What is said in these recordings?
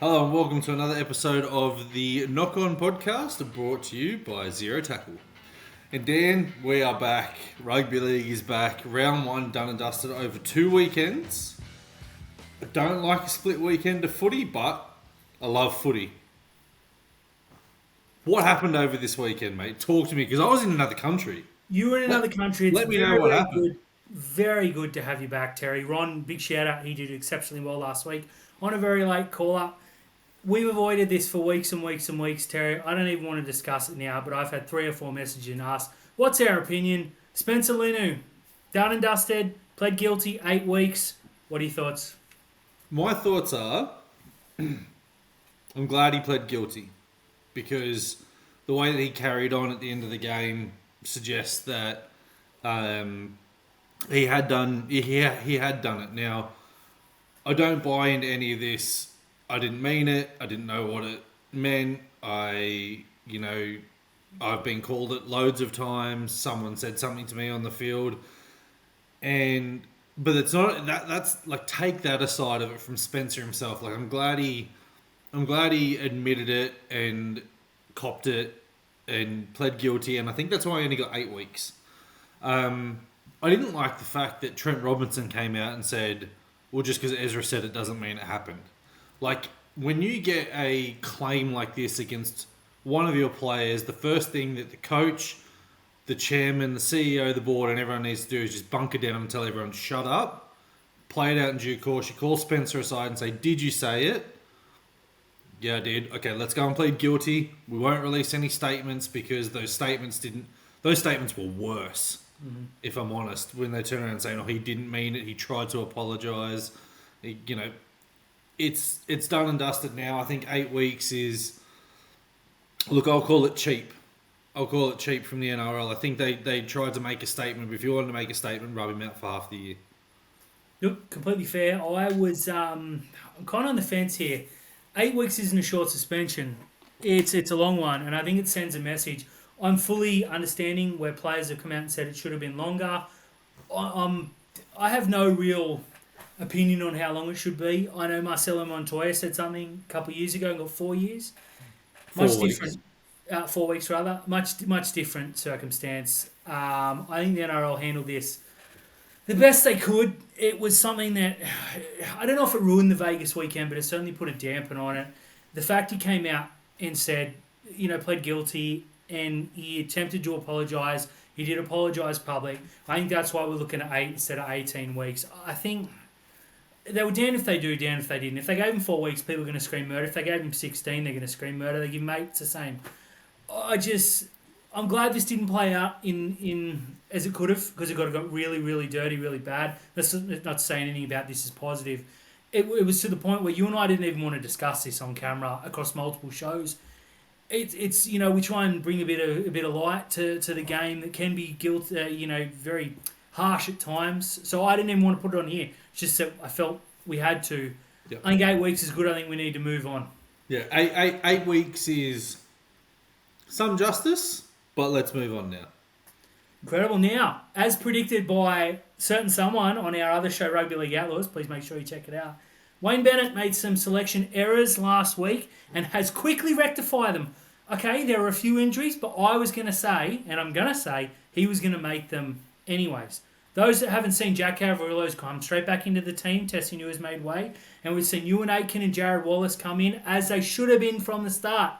Hello and welcome to another episode of the Knock On podcast brought to you by Zero Tackle. And Dan, we are back. Rugby League is back. Round 1 done and dusted over 2 weekends. I don't like a split weekend of footy, but I love footy. What happened over this weekend, mate? Talk to me, because I was in another country. You were in another country. It's Let me know what happened. good, very good to have you back, Terry. Ron, big shout out. He did exceptionally well last week on a very late call up. We've avoided this for weeks and weeks and weeks, Terry. I don't even want to discuss it now, but I've had 3 or 4 messages and asked, what's our opinion? Spencer Leniu, done and dusted, pled guilty, 8 weeks. What are your thoughts? My thoughts are, I'm glad he pled guilty, because the way that he carried on at the end of the game suggests that he had done it. Now, I don't buy into any of this. I didn't mean it. I didn't know what it meant. I've been called it loads of times. Someone said something to me on the field, but it's not that. That's like, take that aside of it from Spencer himself. Like, I'm glad he admitted it and copped it and pled guilty, and I think that's why he only got 8 weeks. I didn't like the fact that Trent Robinson came out and said, well, just because Ezra said it doesn't mean it happened. Like, when you get a claim like this against one of your players, the first thing that the coach, the chairman, the CEO, the board, and everyone needs to do is just bunker down and tell everyone, shut up, play it out in due course. You call Spencer aside and say, did you say it? Yeah, I did. Okay, let's go and plead guilty. We won't release any statements because those statements were worse, if I'm honest, when they turn around and say, no, he didn't mean it, he tried to apologise. It's done and dusted now. I think 8 weeks is... Look, I'll call it cheap. I'll call it cheap from the NRL. I think they tried to make a statement, but if you wanted to make a statement, rub him out for half the year. Look, completely fair. I'm kind of on the fence here. 8 weeks isn't a short suspension. It's a long one, and I think it sends a message. I'm fully understanding where players have come out and said it should have been longer. I have no real opinion on how long it should be. I know Marcelo Montoya said something a couple of years ago and got 4 years. Much 4 weeks. different. 4 weeks rather. Much different circumstance. I think the NRL handled this the best they could. It was something that, I don't know if it ruined the Vegas weekend, but it certainly put a dampen on it. The fact he came out and said, pled guilty, and he attempted to apologise. He did apologise public. I think that's why we're looking at 8 instead of 18 weeks. I think they were damned if they do, damned if they didn't. If they gave him 4 weeks, people are going to scream murder. If they gave him 16, they're going to scream murder. They give him 8, it's the same. I'm glad this didn't play out in as it could have, because it got really, really dirty, really bad. That's not saying anything about this is positive. It was to the point where you and I didn't even want to discuss this on camera across multiple shows. It's we try and bring a bit of light to the game that can be very harsh at times. So I didn't even want to put it on here. It's just that I felt we had to. Yep. I think 8 weeks is good. I think we need to move on. Yeah, 8 weeks is some justice, but let's move on now. Incredible. Now, as predicted by certain someone on our other show, Rugby League Outlaws, please make sure you check it out, Wayne Bennett made some selection errors last week and has quickly rectified them. Okay, there were a few injuries, but I was going to say, and I'm going to say, he was going to make them anyways. Those that haven't seen Jack Cavarillo's come straight back into the team, Tessinu has made way, and we've seen Ewan Aitken and Jared Wallace come in as they should have been from the start.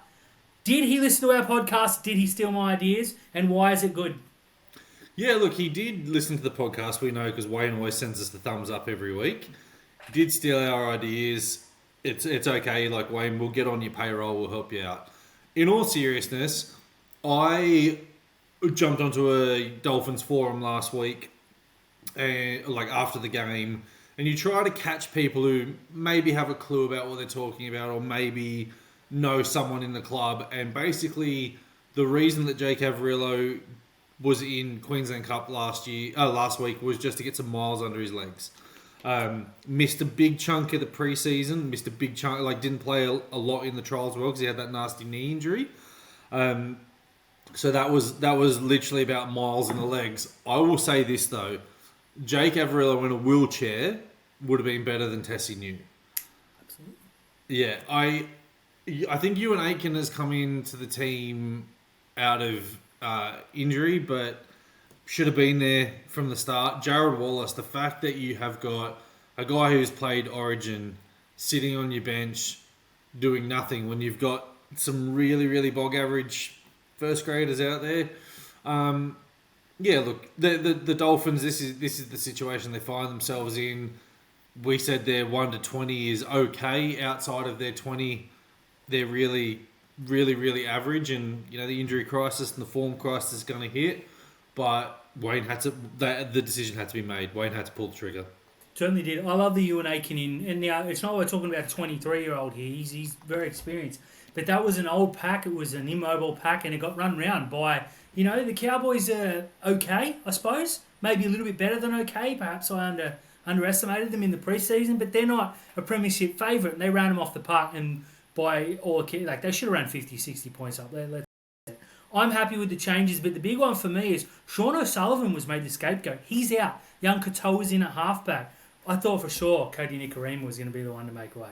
Did he listen to our podcast? Did he steal my ideas? And why is it good? Yeah, look, he did listen to the podcast, we know, because Wayne always sends us the thumbs up every week. He did steal our ideas. It's okay, like, Wayne, we'll get on your payroll, we'll help you out. In all seriousness, I jumped onto a Dolphins forum last week, after the game, and you try to catch people who maybe have a clue about what they're talking about, or maybe know someone in the club, and basically the reason that Jake Averillo was in Queensland Cup last week was just to get some miles under his legs. Missed a big chunk of the preseason. Missed a big chunk, didn't play a lot in the trials as well because he had that nasty knee injury. So that was literally about miles in the legs. I will say this though, Jake Averillo in a wheelchair would have been better than Tessinu. Absolutely. Yeah, I think Ewan Aitken has come into the team out of injury, but should have been there from the start. Jared Wallace, the fact that you have got a guy who's played Origin sitting on your bench doing nothing when you've got some really, really bog average first graders out there. Yeah, look, the Dolphins. This is the situation they find themselves in. We said their 1 to 20 is okay. Outside of their 20, they're really, really, really average. And the injury crisis and the form crisis is going to hit. But Wayne had to. The decision had to be made. Wayne had to pull the trigger. Certainly did. I love the Ewan Aitken in, and now it's not we're talking about a 23-year-old here. He's very experienced, but that was an old pack. It was an immobile pack, and it got run round by the Cowboys are okay, I suppose, maybe a little bit better than okay. Perhaps I underestimated them in the preseason, but they're not a premiership favourite, and they ran them off the park. And by all they should have ran 50, 60 points up. I'm happy with the changes, but the big one for me is Sean O'Sullivan was made the scapegoat. He's out. Young Katoa's in at halfback. I thought for sure Cody Nicarima was going to be the one to make way.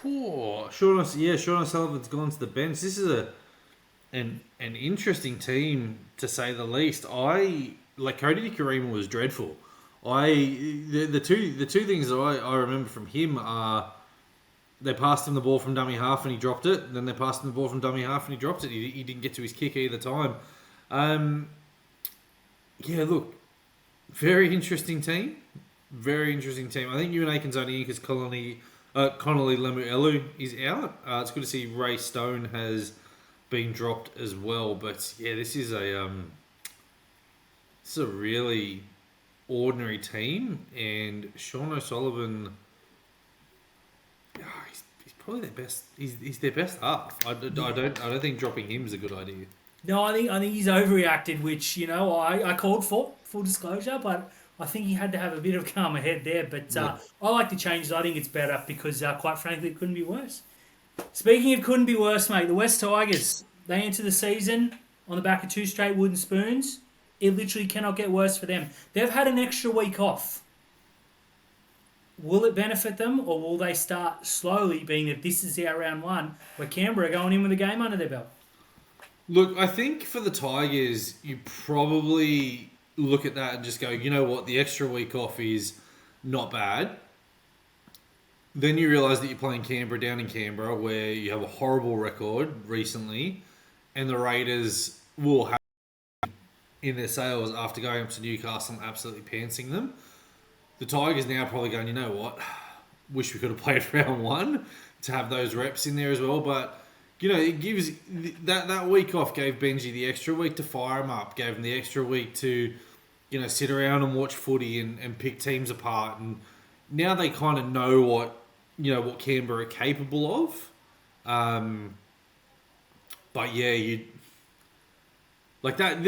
Sean O'Sullivan's gone to the bench. This is an interesting team to say the least. Cody Nicarima was dreadful. The two things that I remember from him are they passed him the ball from dummy half and he dropped it. Then they passed him the ball from dummy half and he dropped it. He didn't get to his kick either time. Look, very interesting team. Very interesting team. I think Ewan Aiken's only in because Connolly Lemuelu is out. It's good to see Ray Stone has been dropped as well. But yeah, this is a really ordinary team, and Sean O'Sullivan, he's probably their best. He's their best half. I don't think dropping him is a good idea. No, I think he's overreacted, which I called for full disclosure, but I think he had to have a bit of calmer head there. But I like the changes. I think it's better because, quite frankly, it couldn't be worse. Speaking of couldn't be worse, mate, the West Tigers, they enter the season on the back of 2 straight wooden spoons. It literally cannot get worse for them. They've had an extra week off. Will it benefit them, or will they start slowly, being that this is our round 1, where Canberra are going in with a game under their belt? Look, I think for the Tigers, you probably look at that and just go, you know what, the extra week off is not bad. Then you realise that you're playing Canberra down in Canberra, where you have a horrible record recently, and the Raiders will have in their sales after going up to Newcastle and absolutely pantsing them. The Tigers now are probably going, you know what, wish we could have played round 1 to have those reps in there as well, but it gives that week off gave Benji the extra week to fire him up, gave him the extra week to, sit around and watch footy and pick teams apart. And now they kind of know what Canberra are capable of. But yeah, you like that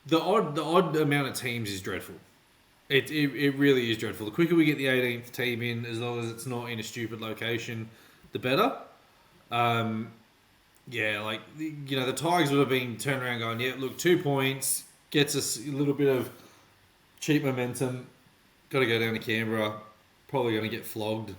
the odd amount of teams is dreadful. It really is dreadful. The quicker we get the 18th team in, as long as it's not in a stupid location, the better. The Tigers would have been turned around going, yeah, look, 2 points, gets us a little bit of cheap momentum, got to go down to Canberra, probably going to get flogged.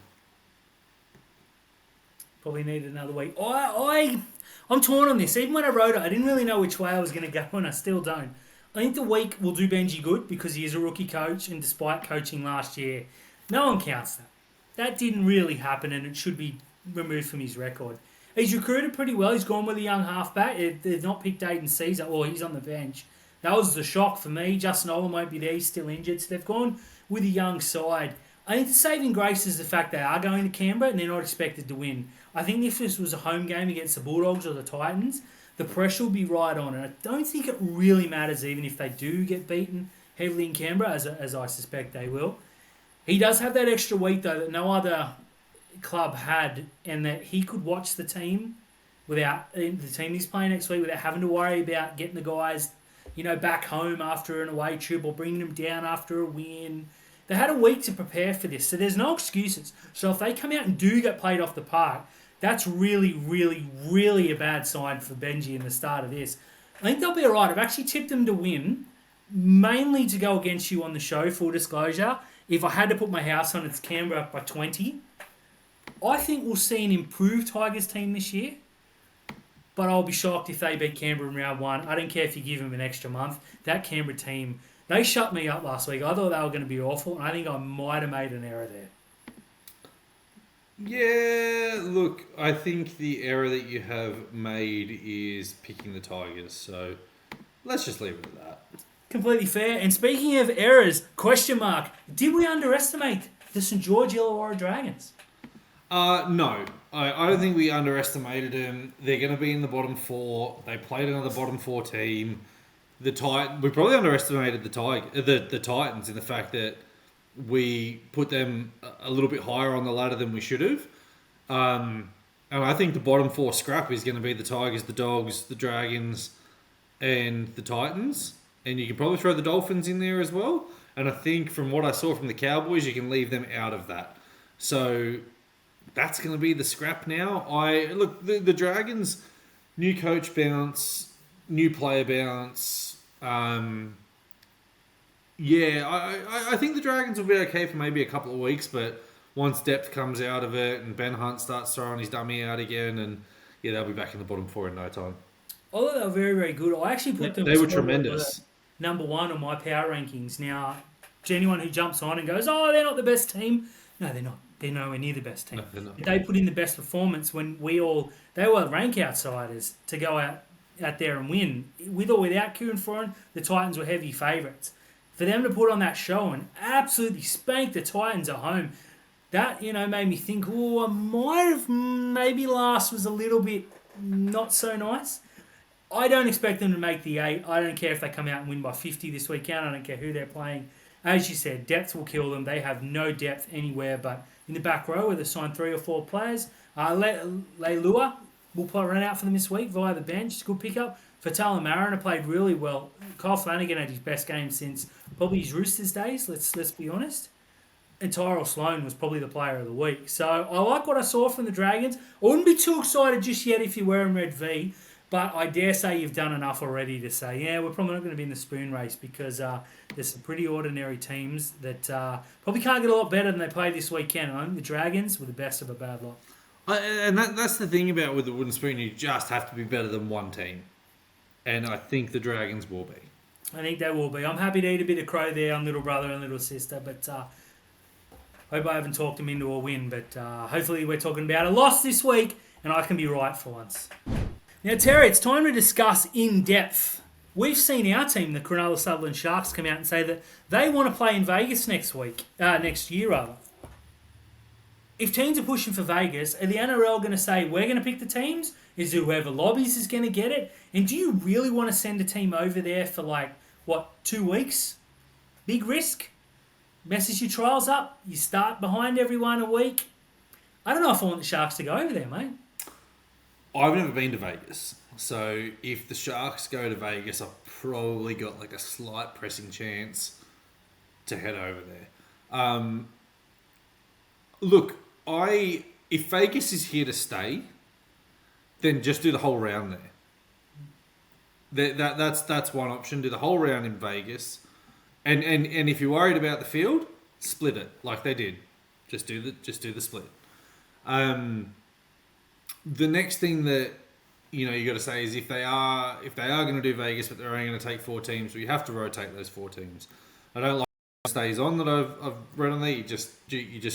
Probably need another week. I'm torn on this. Even when I wrote it, I didn't really know which way I was going to go, and I still don't. I think the week will do Benji good because he is a rookie coach, and despite coaching last year, no one counts that. That didn't really happen, and it should be removed from his record. He's recruited pretty well. He's gone with a young halfback. They've not picked Aiden Caesar, or he's on the bench. That was the shock for me. Justin Olam won't be there. He's still injured. So they've gone with a young side. I think the saving grace is the fact they are going to Canberra and they're not expected to win. I think if this was a home game against the Bulldogs or the Titans, the pressure will be right on. And I don't think it really matters even if they do get beaten heavily in Canberra, as I suspect they will. He does have that extra week, though, that no other club had, and that he could watch the team without the team he's playing next week without having to worry about getting the guys, back home after an away trip or bringing them down after a win. They had a week to prepare for this, so there's no excuses. So if they come out and do get played off the park, that's really, really, really a bad sign for Benji in the start of this. I think they'll be all right. I've actually tipped them to win, mainly to go against you on the show, full disclosure. If I had to put my house on, it's Canberra by 20. I think we'll see an improved Tigers team this year, but I'll be shocked if they beat Canberra in round one. I don't care if you give them an extra month. That Canberra team, they shut me up last week. I thought they were going to be awful, and I think I might have made an error there. Yeah, look, I think the error that you have made is picking the Tigers, so let's just leave it at that. Completely fair. And speaking of errors, question mark, did we underestimate the St. George Illawarra Dragons? No. I don't think we underestimated them. They're going to be in the bottom four. They played another bottom four team. We probably underestimated the Titans in the fact that we put them a little bit higher on the ladder than we should have. And I think the bottom four scrap is going to be the Tigers, the Dogs, the Dragons, and the Titans. And you can probably throw the Dolphins in there as well. And I think from what I saw from the Cowboys, you can leave them out of that. So that's going to be the scrap now. The Dragons, new coach bounce, new player bounce. I think the Dragons will be okay for maybe a couple of weeks, but once depth comes out of it and Ben Hunt starts throwing his dummy out again, and they'll be back in the bottom four in no time. Although they were very, very good, I actually put them. They were tremendous. Number one on my power rankings. Now, to anyone who jumps on and goes, "Oh, they're not the best team," no, they're not. They're nowhere near the best team. No, they put in the best performance when they were rank outsiders to go out there and win. With or without Kieran Foran, the Titans were heavy favourites. For them to put on that show and absolutely spank the Titans at home, that made me think, I might have maybe last was a little bit not so nice. I don't expect them to make the 8. I don't care if they come out and win by 50 this weekend. I don't care who they're playing. As you said, depth will kill them. They have no depth anywhere but in the back row where they signed 3 or 4 players. Leilua will run out for them this week via the bench. It's a good pickup. Fatala Mariner played really well. Kyle Flanagan had his best game since probably his Roosters days, let's be honest. And Tyrell Sloan was probably the player of the week. So I like what I saw from the Dragons. I wouldn't be too excited just yet if you're wearing red V, but I dare say you've done enough already to say, we're probably not going to be in the spoon race because there's some pretty ordinary teams that probably can't get a lot better than they played this weekend. I think the Dragons were the best of a bad lot. And that's the thing about with the wooden spoon, you just have to be better than one team. And I think the Dragons will be. I think they will be. I'm happy to eat a bit of crow there on little brother and little sister, but hope I haven't talked them into a win. But hopefully we're talking about a loss this week, and I can be right for once. Now, Terry, it's time to discuss in depth. We've seen our team, the Cronulla Sutherland Sharks, come out and say that they want to play in Vegas next year. If teams are pushing for Vegas, are the NRL going to say, we're going to pick the teams? Is it whoever lobbies is going to get it? And do you really want to send a team over there for 2 weeks? Big risk? Messes your trials up? You start behind everyone a week? I don't know if I want the Sharks to go over there, mate. I've never been to Vegas. So if the Sharks go to Vegas, I've probably got a slight pressing chance to head over there. Look, if Vegas is here to stay, then just do the whole round there. That's one option. Do the whole round in Vegas, and if you're worried about the field, split it like they did. Just do the split. The next thing that you got to say is if they are going to do Vegas, but they're only going to take 4 teams, well, you have to rotate those 4 teams. I don't like stays on that I've read on there. You just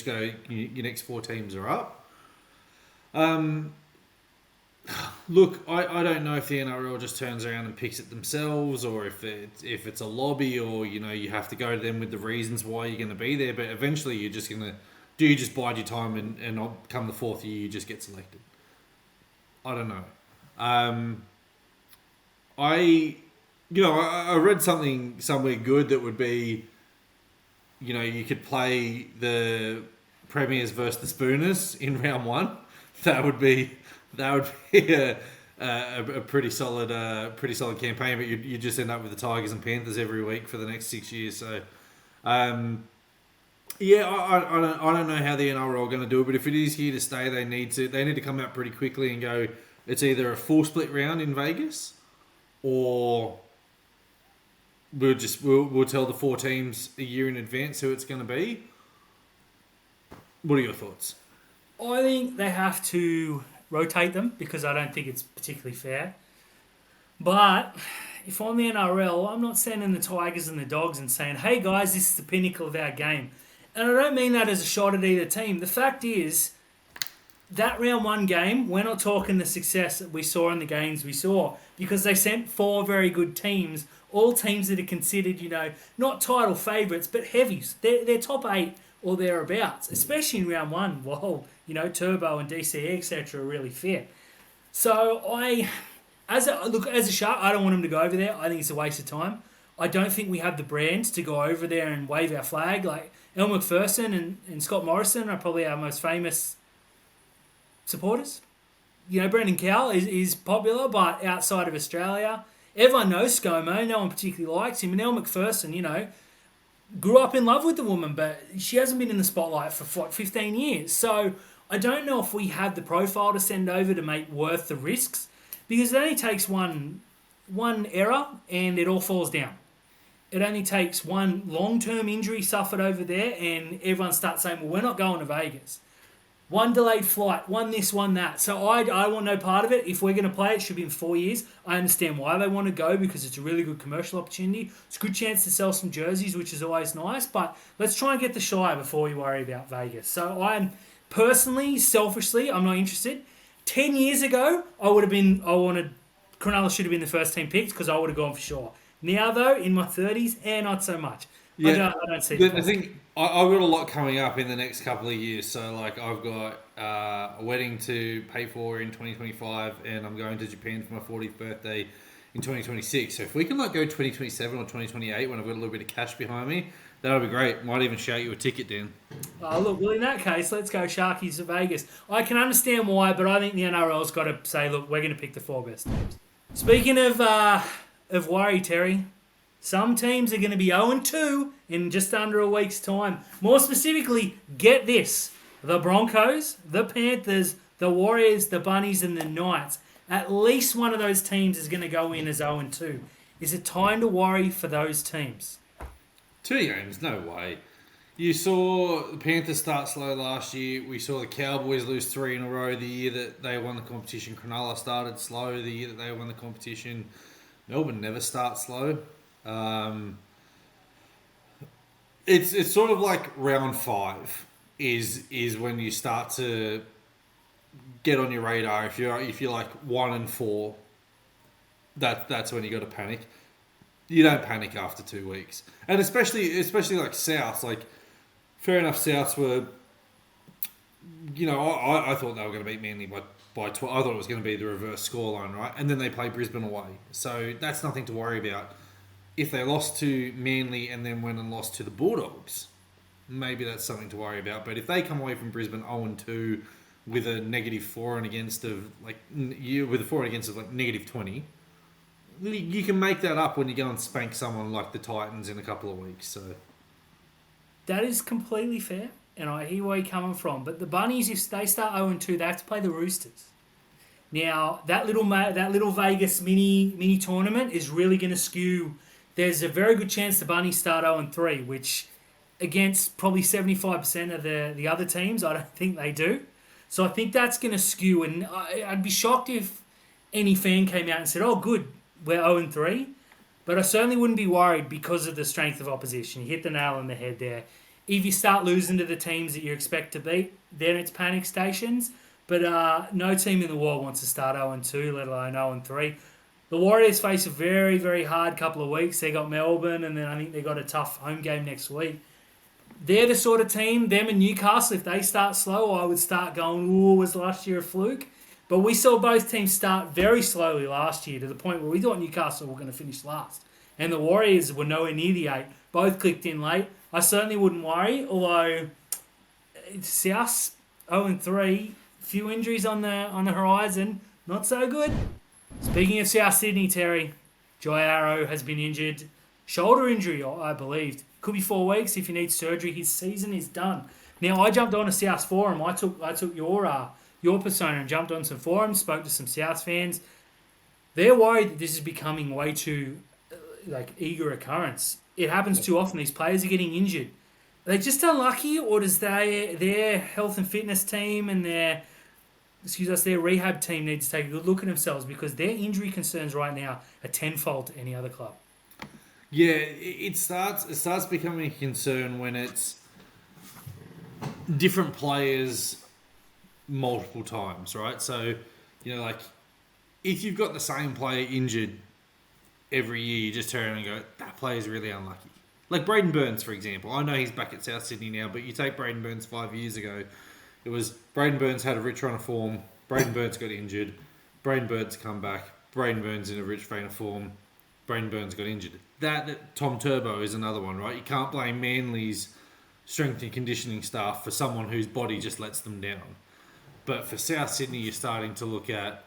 go. Your next 4 teams are up. Look, I don't know if the NRL just turns around and picks it themselves, or if it's a lobby, or you have to go to them with the reasons why you're going to be there. But eventually, you're just going to you just bide your time and come the 4th year, you just get selected. I don't know. I read something somewhere good that would be, you could play the Premiers versus the Spooners in round 1. That would be a pretty solid campaign. But you just end up with the Tigers and Panthers every week for the next 6 years. So, I don't know how the NRL are going to do it. But if it is here to stay, they need to come out pretty quickly and go. It's either a full split round in Vegas, or we'll tell the 4 teams a year in advance who it's going to be. What are your thoughts? I think they have to rotate them because I don't think it's particularly fair. But if I'm the NRL, I'm not sending the Tigers and the Dogs and saying, hey guys, this is the pinnacle of our game. And I don't mean that as a shot at either team. The fact is, that round one game, we're not talking the success that we saw in the games we saw because they sent 4 very good teams, all teams that are considered, not title favourites, but heavies. They're top 8 or thereabouts, especially in round one. Well, Turbo and DCE, etc. are really fit. So as a Shark, I don't want them to go over there. I think it's a waste of time. I don't think we have the brand to go over there and wave our flag. Like El McPherson and Scott Morrison are probably our most famous supporters. Brendan Cowell is popular, but outside of Australia, everyone knows ScoMo. No one particularly likes him. And Elle McPherson, grew up in love with the woman, but she hasn't been in the spotlight for 15 years. So I don't know if we have the profile to send over to make worth the risks, because it only takes one error and it all falls down. It only takes one long-term injury suffered over there and everyone starts saying, well, we're not going to Vegas. One delayed flight, one this, one that. So I want no part of it. If we're going to play, it should be in 4 years. I understand why they want to go because it's a really good commercial opportunity. It's a good chance to sell some jerseys, which is always nice. But let's try and get the Shire before we worry about Vegas. So I'm personally, selfishly, I'm not interested. 10 years ago, Cronulla should have been the first team picked because I would have gone for sure. Now, though, in my 30s, not so much. Yeah, I don't see I think I've got a lot coming up in the next couple of years. So, I've got a wedding to pay for in 2025, and I'm going to Japan for my 40th birthday in 2026. So, if we can go 2027 or 2028 when I've got a little bit of cash behind me, that'll be great. Might even shout you a ticket, Dan. Look, well, in that case, let's go Sharkies to Vegas. I can understand why, but I think the NRL's got to say, look, we're going to pick the 4 best teams. Speaking of worry, Terry, some teams are going to be 0-2 in just under a week's time. More specifically, get this. The Broncos, the Panthers, the Warriors, the Bunnies, and the Knights. At least one of those teams is going to go in as 0-2. Is it time to worry for those teams? 2 games, no way. You saw the Panthers start slow last year. We saw the Cowboys lose 3 in a row the year that they won the competition. Cronulla started slow the year that they won the competition. Melbourne never starts slow. It's sort of like round 5 is when you start to get on your radar. If you're 1-4, that's when you got to panic. You don't panic after 2 weeks, and especially like South. Fair enough, Souths were. I thought they were going to beat Manly by 12. I thought it was going to be the reverse scoreline, right? And then they play Brisbane away, so that's nothing to worry about. If they lost to Manly and then went and lost to the Bulldogs, maybe that's something to worry about. But if they come away from Brisbane 0-2 with a negative for and against of negative 20, you can make that up when you go and spank someone like the Titans in a couple of weeks. So that is completely fair, and I hear where you're coming from. But the Bunnies, if they start 0-2, they have to play the Roosters. Now that little Vegas mini tournament is really going to skew. There's a very good chance the Bunnies start 0-3, which against probably 75% of the other teams, I don't think they do. So I think that's going to skew, and I'd be shocked if any fan came out and said, oh, good, we're 0-3. But I certainly wouldn't be worried because of the strength of opposition. You hit the nail on the head there. If you start losing to the teams that you expect to beat, then it's panic stations. But no team in the world wants to start 0-2, let alone 0-3. The Warriors face a very, very hard couple of weeks. They got Melbourne, and then I think they got a tough home game next week. They're the sort of team, them and Newcastle, if they start slow, I would start going, ooh, was last year a fluke? But we saw both teams start very slowly last year to the point where we thought Newcastle were going to finish last. And the Warriors were nowhere near the 8. Both clicked in late. I certainly wouldn't worry, although South 0-3, few injuries on the horizon, not so good. Speaking of South Sydney, Terry, Joy Arrow has been injured. Shoulder injury, I believe. Could be 4 weeks. If he needs surgery, his season is done. Now, I jumped on a South forum. I took your persona and jumped on some forums, spoke to some South fans. They're worried that this is becoming way too eager occurrence. It happens too often. These players are getting injured. they just unlucky, or does their health and fitness team and their rehab team need to take a good look at themselves, because their injury concerns right now are tenfold to any other club. Yeah, it starts becoming a concern when it's different players multiple times, right? So, like, if you've got the same player injured every year, you just turn around and go, that player's really unlucky. Like Braden Burns, for example. I know he's back at South Sydney now, but you take Braden Burns 5 years ago, it was Braden Burns had a rich run of form, Braden Burns got injured, Braden Burns come back, Braden Burns in a rich vein of form, Braden Burns got injured. That Tom Turbo is another one, right? You can't blame Manly's strength and conditioning staff for someone whose body just lets them down. But for South Sydney, you're starting to look at,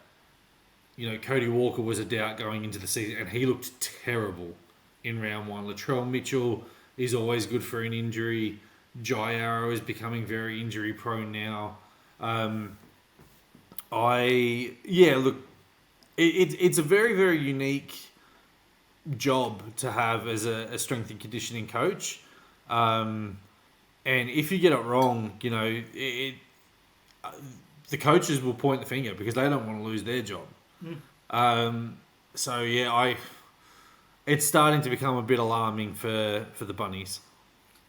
Cody Walker was a doubt going into the season, and he looked terrible in round one. Latrell Mitchell is always good for an injury. Jai Arrow is becoming very injury prone now. It's a very, very unique job to have as a strength and conditioning coach. And if you get it wrong, the coaches will point the finger because they don't want to lose their job. It's starting to become a bit alarming for the Bunnies.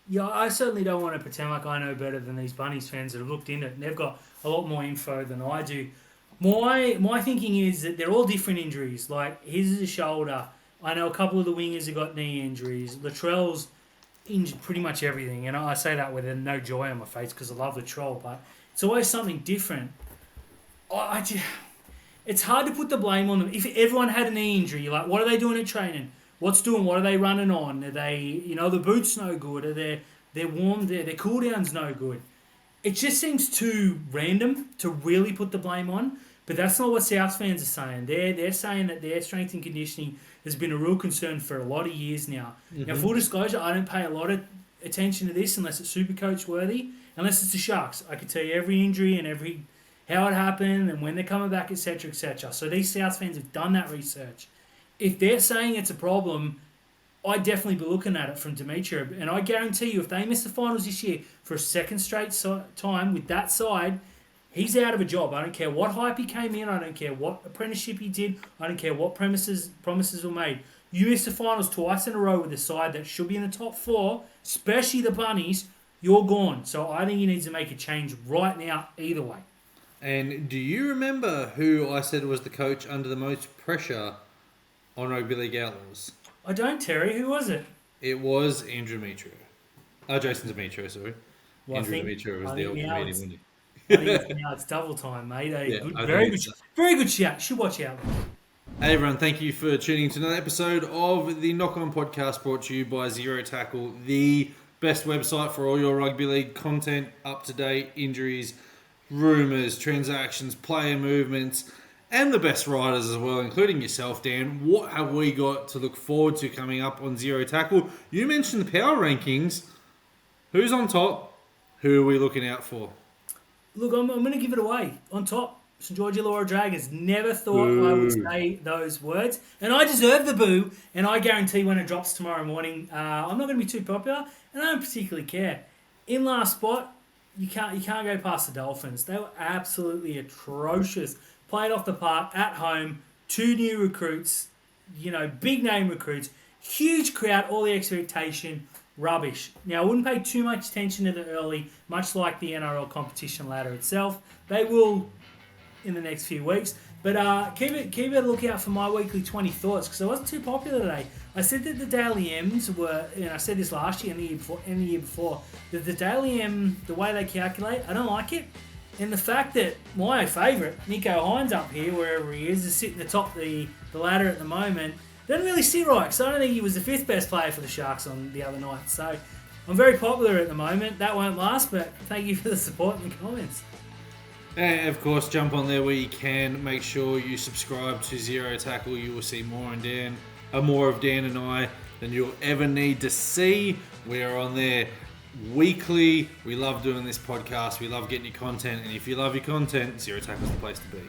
Yeah, I certainly don't want to pretend like I know better than these Bunnies fans that have looked into it, and they've got a lot more info than I do. My thinking is that they're all different injuries. Like, his is a shoulder. I know a couple of the wingers have got knee injuries. Latrell's injured pretty much everything, and I say that with no joy on my face because I love Latrell, but it's always something different. It's hard to put the blame on them. If everyone had a knee injury, you're like, what are they doing at training? What are they running on? Are they, the boots no good? Are they're warm? Their cool down's no good. It just seems too random to really put the blame on. But that's not what South fans are saying. They're saying that their strength and conditioning has been a real concern for a lot of years now. Mm-hmm. Now, full disclosure, I don't pay a lot of attention to this unless it's Supercoach worthy, unless it's the Sharks. I can tell you every injury and how it happened and when they're coming back, etc., etc. So these South fans have done that research. If they're saying it's a problem, I'd definitely be looking at it from Demetriou. And I guarantee you, if they miss the finals this year for a second straight time with that side, he's out of a job. I don't care what hype he came in. I don't care what apprenticeship he did. I don't care what promises were made. You miss the finals twice in a row with a side that should be in the top four, especially the Bunnies, you're gone. So I think he needs to make a change right now either way. And do you remember who I said was the coach under the most pressure on Rugby League Outlaws? I don't, Terry. Who was it? It was Andrew Demetriou. Jason Demetriou, sorry. Well, Andrew Demetriou was the old comedian, wasn't he? I think now it's double time, mate. Very good shout. Should watch out. Hey everyone, thank you for tuning in to another episode of the Knock On Podcast, brought to you by Zero Tackle, the best website for all your rugby league content, up-to-date injuries, rumours, transactions, player movements, and the best writers as well, including yourself, Dan. What have we got to look forward to coming up on Zero Tackle? You mentioned the power rankings. Who's on top? Who are we looking out for? Look, I'm going to give it away. On top, St. George Illawarra Dragons. Never thought I would say those words. And I deserve the boo. And I guarantee when it drops tomorrow morning, I'm not going to be too popular. And I don't particularly care. In last spot, you can't go past the Dolphins. They were absolutely atrocious. Played off the park at home. 2 new recruits. Big name recruits. Huge crowd. All the expectation. Rubbish. Now, I wouldn't pay too much attention to the early, much like the NRL competition ladder itself. They will in the next few weeks. But keep a lookout for my weekly 20 thoughts, because I wasn't too popular today. I said that the Daily M's were, I said this last year and the year before, that the Daily M, the way they calculate, I don't like it. And the fact that my favourite, Nico Hines up here, wherever he is sitting at the top of the ladder at the moment, doesn't really sit right, because I don't think he was the 5th best player for the Sharks on the other night. So I'm very popular at the moment. That won't last, but thank you for the support in the comments. And of course, jump on there where you can. Make sure you subscribe to Zero Tackle. You will see more of Dan and I than you'll ever need to see. We're on there weekly. We love doing this podcast. We love getting your content. And if you love your content, Zero Tackle is the place to be.